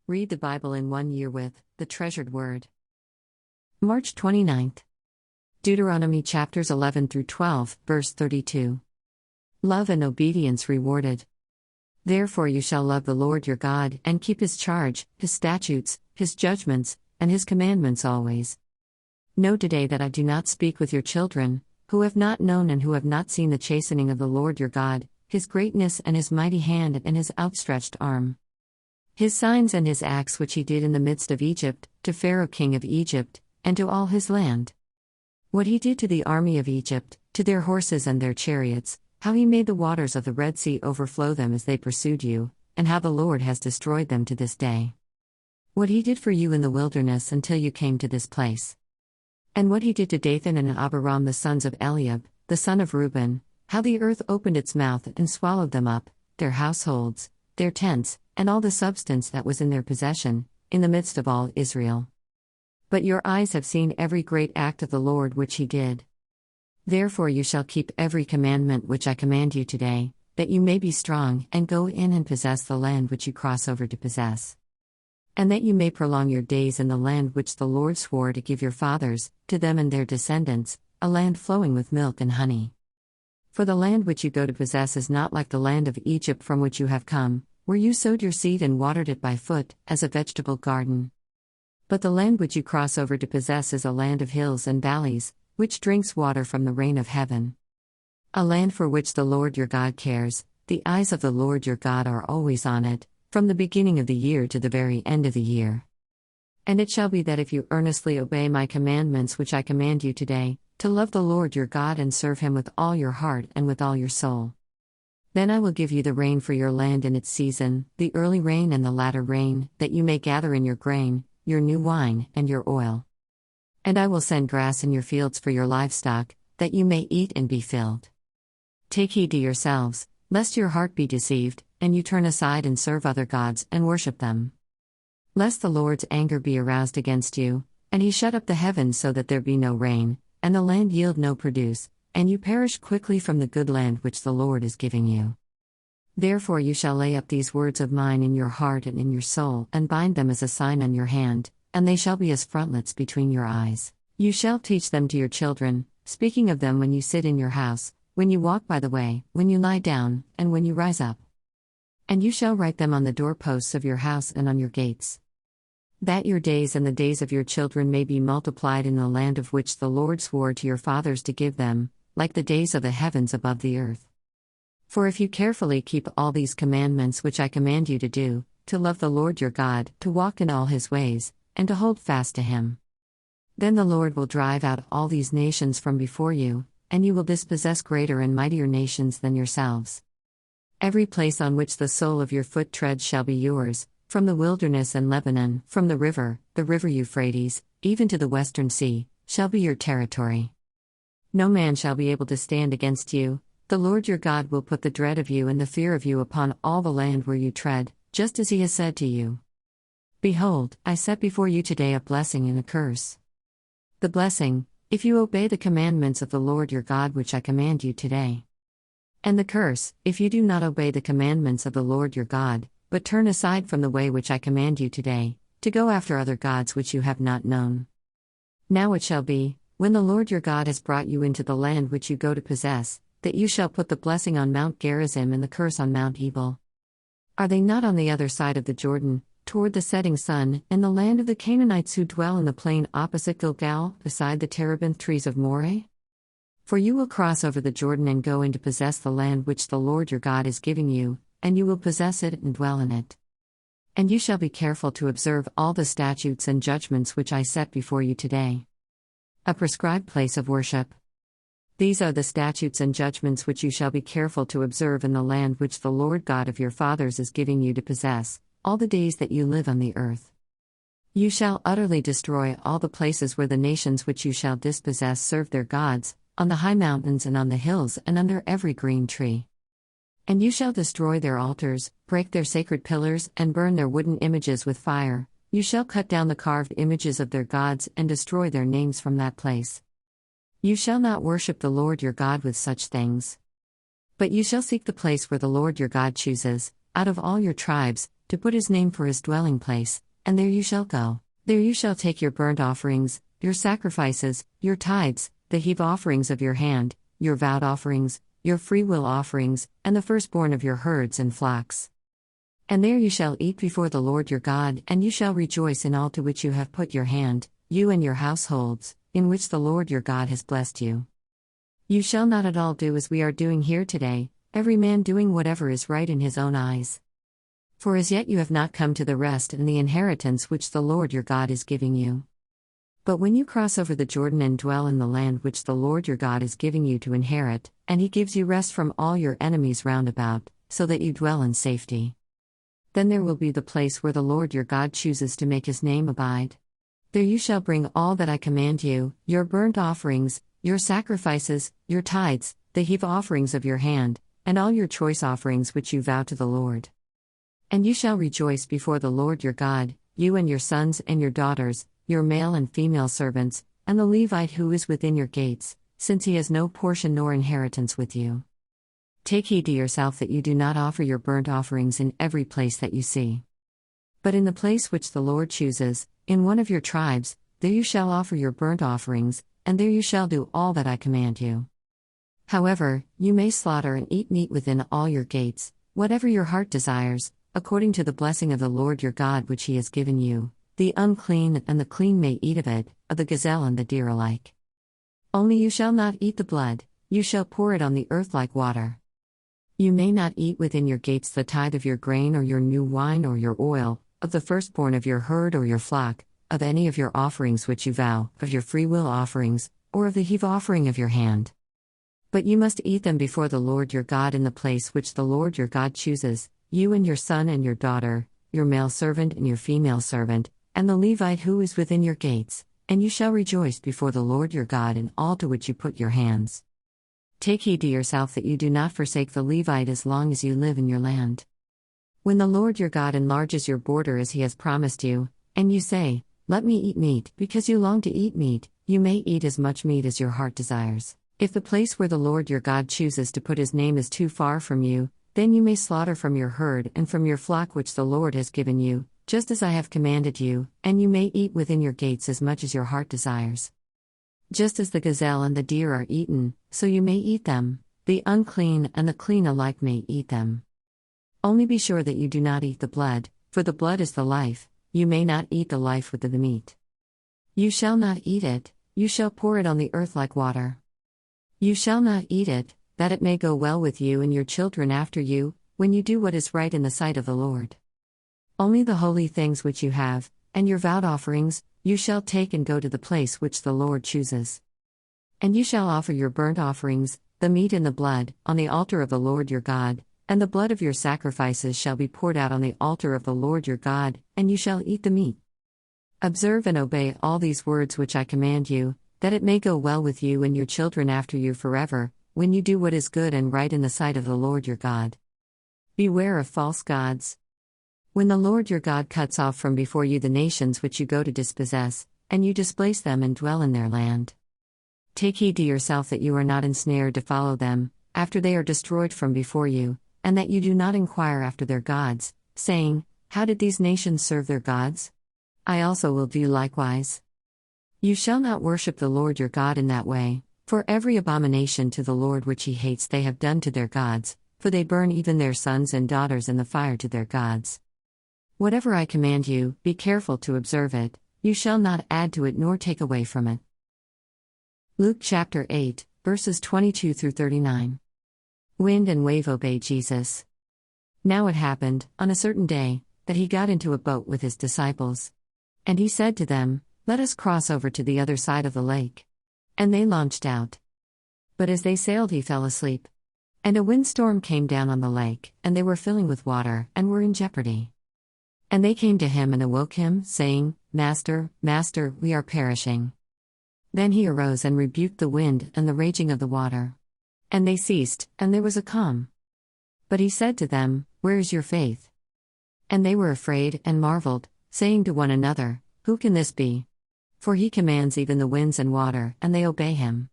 Read the Bible in 1 year with the Treasured Word. March 29th. Deuteronomy chapters 11 through 12, verse 32. Love and obedience rewarded. Therefore you shall love the Lord your God, and keep his charge, his statutes, his judgments, and his commandments always. Know today that I do not speak with your children, who have not known and who have not seen the chastening of the Lord your God, his greatness and his mighty hand and his outstretched arm. His signs and his acts which he did in the midst of Egypt, to Pharaoh king of Egypt, and to all his land. What he did to the army of Egypt, to their horses and their chariots, how he made the waters of the Red Sea overflow them as they pursued you, and how the Lord has destroyed them to this day. What he did for you in the wilderness until you came to this place. And what he did to Dathan and Abiram the sons of Eliab, the son of Reuben, how the earth opened its mouth and swallowed them up, their households, their tents, and all the substance that was in their possession, in the midst of all Israel. But your eyes have seen every great act of the Lord which he did. Therefore you shall keep every commandment which I command you today, that you may be strong and go in and possess the land which you cross over to possess. And that you may prolong your days in the land which the Lord swore to give your fathers, to them and their descendants, a land flowing with milk and honey. For the land which you go to possess is not like the land of Egypt from which you have come, where you sowed your seed and watered it by foot, as a vegetable garden. But the land which you cross over to possess is a land of hills and valleys, which drinks water from the rain of heaven. A land for which the Lord your God cares, the eyes of the Lord your God are always on it, from the beginning of the year to the very end of the year. And it shall be that if you earnestly obey my commandments which I command you today, to love the Lord your God and serve him with all your heart and with all your soul. Then I will give you the rain for your land in its season, the early rain and the latter rain, that you may gather in your grain, your new wine, and your oil. And I will send grass in your fields for your livestock, that you may eat and be filled. Take heed to yourselves, lest your heart be deceived, and you turn aside and serve other gods and worship them. Lest the Lord's anger be aroused against you, and he shut up the heavens so that there be no rain, and the land yield no produce, and you perish quickly from the good land which the Lord is giving you. Therefore you shall lay up these words of mine in your heart and in your soul, and bind them as a sign on your hand, and they shall be as frontlets between your eyes. You shall teach them to your children, speaking of them when you sit in your house, when you walk by the way, when you lie down, and when you rise up. And you shall write them on the doorposts of your house and on your gates. That your days and the days of your children may be multiplied in the land of which the Lord swore to your fathers to give them, like the days of the heavens above the earth. For if you carefully keep all these commandments which I command you to do, to love the Lord your God, to walk in all his ways, and to hold fast to him, then the Lord will drive out all these nations from before you, and you will dispossess greater and mightier nations than yourselves. Every place on which the sole of your foot treads shall be yours, from the wilderness and Lebanon, from the river Euphrates, even to the western sea, shall be your territory. No man shall be able to stand against you. The Lord your God will put the dread of you and the fear of you upon all the land where you tread, just as he has said to you. Behold, I set before you today a blessing and a curse. The blessing, if you obey the commandments of the Lord your God which I command you today. And the curse, if you do not obey the commandments of the Lord your God, but turn aside from the way which I command you today, to go after other gods which you have not known. Now it shall be, when the Lord your God has brought you into the land which you go to possess, that you shall put the blessing on Mount Gerizim and the curse on Mount Ebal. Are they not on the other side of the Jordan, toward the setting sun, in the land of the Canaanites who dwell in the plain opposite Gilgal, beside the terebinth trees of Moreh? For you will cross over the Jordan and go in to possess the land which the Lord your God is giving you, and you will possess it and dwell in it. And you shall be careful to observe all the statutes and judgments which I set before you today. A prescribed place of worship. These are the statutes and judgments which you shall be careful to observe in the land which the Lord God of your fathers is giving you to possess, all the days that you live on the earth. You shall utterly destroy all the places where the nations which you shall dispossess serve their gods, on the high mountains and on the hills and under every green tree. And you shall destroy their altars, break their sacred pillars, and burn their wooden images with fire. You shall cut down the carved images of their gods and destroy their names from that place. You shall not worship the Lord your God with such things. But you shall seek the place where the Lord your God chooses, out of all your tribes, to put his name for his dwelling place, and there you shall go. There you shall take your burnt offerings, your sacrifices, your tithes, the heave offerings of your hand, your vowed offerings, your freewill offerings, and the firstborn of your herds and flocks. And there you shall eat before the Lord your God, and you shall rejoice in all to which you have put your hand, you and your households, in which the Lord your God has blessed you. You shall not at all do as we are doing here today, every man doing whatever is right in his own eyes. For as yet you have not come to the rest and the inheritance which the Lord your God is giving you. But when you cross over the Jordan and dwell in the land which the Lord your God is giving you to inherit, and he gives you rest from all your enemies round about, so that you dwell in safety. Then there will be the place where the Lord your God chooses to make his name abide. There you shall bring all that I command you, your burnt offerings, your sacrifices, your tithes, the heave offerings of your hand, and all your choice offerings which you vow to the Lord. And you shall rejoice before the Lord your God, you and your sons and your daughters, your male and female servants, and the Levite who is within your gates, since he has no portion nor inheritance with you. Take heed to yourself that you do not offer your burnt offerings in every place that you see. But in the place which the Lord chooses, in one of your tribes, there you shall offer your burnt offerings, and there you shall do all that I command you. However, you may slaughter and eat meat within all your gates, whatever your heart desires, according to the blessing of the Lord your God which he has given you. The unclean and the clean may eat of it, of the gazelle and the deer alike. Only you shall not eat the blood, you shall pour it on the earth like water. You may not eat within your gates the tithe of your grain or your new wine or your oil, of the firstborn of your herd or your flock, of any of your offerings which you vow, of your freewill offerings, or of the heave offering of your hand. But you must eat them before the Lord your God in the place which the Lord your God chooses, you and your son and your daughter, your male servant and your female servant, and the Levite who is within your gates, and you shall rejoice before the Lord your God in all to which you put your hands. Take heed to yourself that you do not forsake the Levite as long as you live in your land. When the Lord your God enlarges your border as he has promised you, and you say, "Let me eat meat," because you long to eat meat, you may eat as much meat as your heart desires. If the place where the Lord your God chooses to put his name is too far from you, then you may slaughter from your herd and from your flock which the Lord has given you, just as I have commanded you, and you may eat within your gates as much as your heart desires. Just as the gazelle and the deer are eaten, so you may eat them, the unclean and the clean alike may eat them. Only be sure that you do not eat the blood, for the blood is the life, you may not eat the life with the meat. You shall not eat it, you shall pour it on the earth like water. You shall not eat it, that it may go well with you and your children after you, when you do what is right in the sight of the Lord. Only the holy things which you have, and your vowed offerings, you shall take and go to the place which the Lord chooses. And you shall offer your burnt offerings, the meat and the blood, on the altar of the Lord your God, and the blood of your sacrifices shall be poured out on the altar of the Lord your God, and you shall eat the meat. Observe and obey all these words which I command you, that it may go well with you and your children after you forever, when you do what is good and right in the sight of the Lord your God. Beware of false gods. When the Lord your God cuts off from before you the nations which you go to dispossess, and you displace them and dwell in their land. Take heed to yourself that you are not ensnared to follow them, after they are destroyed from before you, and that you do not inquire after their gods, saying, "How did these nations serve their gods? I also will do likewise." You shall not worship the Lord your God in that way, for every abomination to the Lord which he hates they have done to their gods, for they burn even their sons and daughters in the fire to their gods. Whatever I command you, be careful to observe it, you shall not add to it nor take away from it. Luke chapter 8, verses 22 through 39. Wind and wave obey Jesus. Now it happened, on a certain day, that he got into a boat with his disciples. And he said to them, "Let us cross over to the other side of the lake." And they launched out. But as they sailed he fell asleep. And a windstorm came down on the lake, and they were filling with water, and were in jeopardy. And they came to him and awoke him, saying, "Master, Master, we are perishing." Then he arose and rebuked the wind and the raging of the water. And they ceased, and there was a calm. But he said to them, "Where is your faith?" And they were afraid and marveled, saying to one another, "Who can this be? For he commands even the winds and water, and they obey him."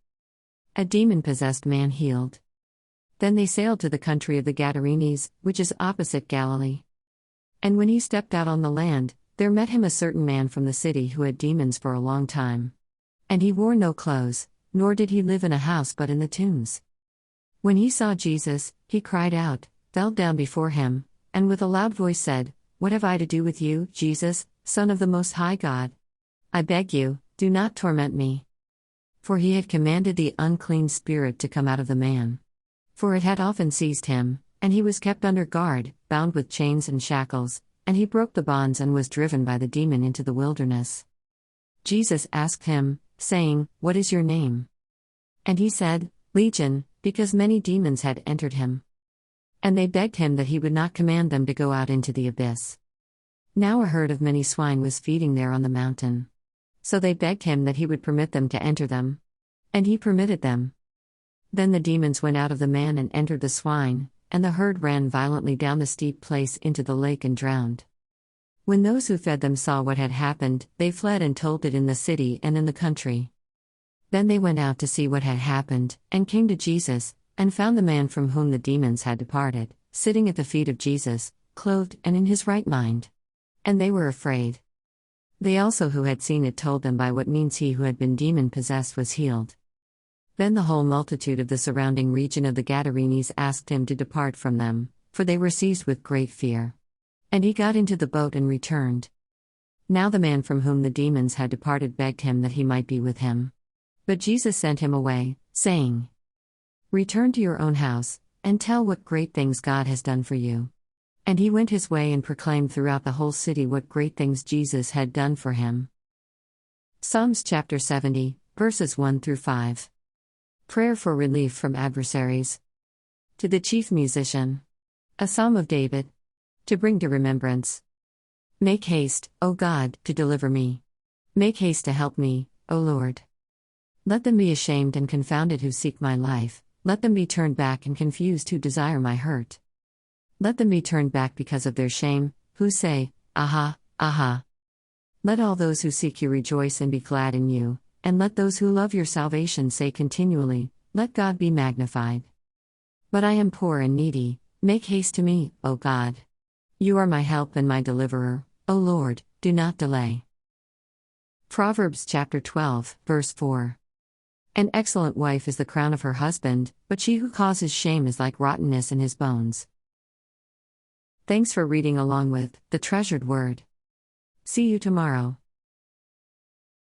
A demon-possessed man healed. Then they sailed to the country of the Gadarenes, which is opposite Galilee. And when he stepped out on the land, there met him a certain man from the city who had demons for a long time. And he wore no clothes, nor did he live in a house but in the tombs. When he saw Jesus, he cried out, fell down before him, and with a loud voice said, "What have I to do with you, Jesus, Son of the Most High God? I beg you, do not torment me." For he had commanded the unclean spirit to come out of the man. For it had often seized him, and he was kept under guard, bound with chains and shackles, and he broke the bonds and was driven by the demon into the wilderness. Jesus asked him, saying, "What is your name?" And he said, "Legion," because many demons had entered him. And they begged him that he would not command them to go out into the abyss. Now a herd of many swine was feeding there on the mountain. So they begged him that he would permit them to enter them. And he permitted them. Then the demons went out of the man and entered the swine, and the herd ran violently down the steep place into the lake and drowned. When those who fed them saw what had happened, they fled and told it in the city and in the country. Then they went out to see what had happened, and came to Jesus, and found the man from whom the demons had departed, sitting at the feet of Jesus, clothed and in his right mind. And they were afraid. They also who had seen it told them by what means he who had been demon-possessed was healed. Then the whole multitude of the surrounding region of the Gadarenes asked him to depart from them, for they were seized with great fear. And he got into the boat and returned. Now the man from whom the demons had departed begged him that he might be with him. But Jesus sent him away, saying, "Return to your own house, and tell what great things God has done for you." And he went his way and proclaimed throughout the whole city what great things Jesus had done for him. Psalms chapter 70, verses 1 through 5. Prayer for relief from adversaries. To the chief musician. A psalm of David. To bring to remembrance. Make haste, O God, to deliver me. Make haste to help me, O Lord. Let them be ashamed and confounded who seek my life, let them be turned back and confused who desire my hurt. Let them be turned back because of their shame, who say, "Aha, aha." Let all those who seek you rejoice and be glad in you, and let those who love your salvation say continually, "Let God be magnified." But I am poor and needy, make haste to me, O God. You are my help and my deliverer, O Lord, do not delay. Proverbs chapter 12, verse 4. An excellent wife is the crown of her husband, but she who causes shame is like rottenness in his bones. Thanks for reading along with The Treasured Word. See you tomorrow.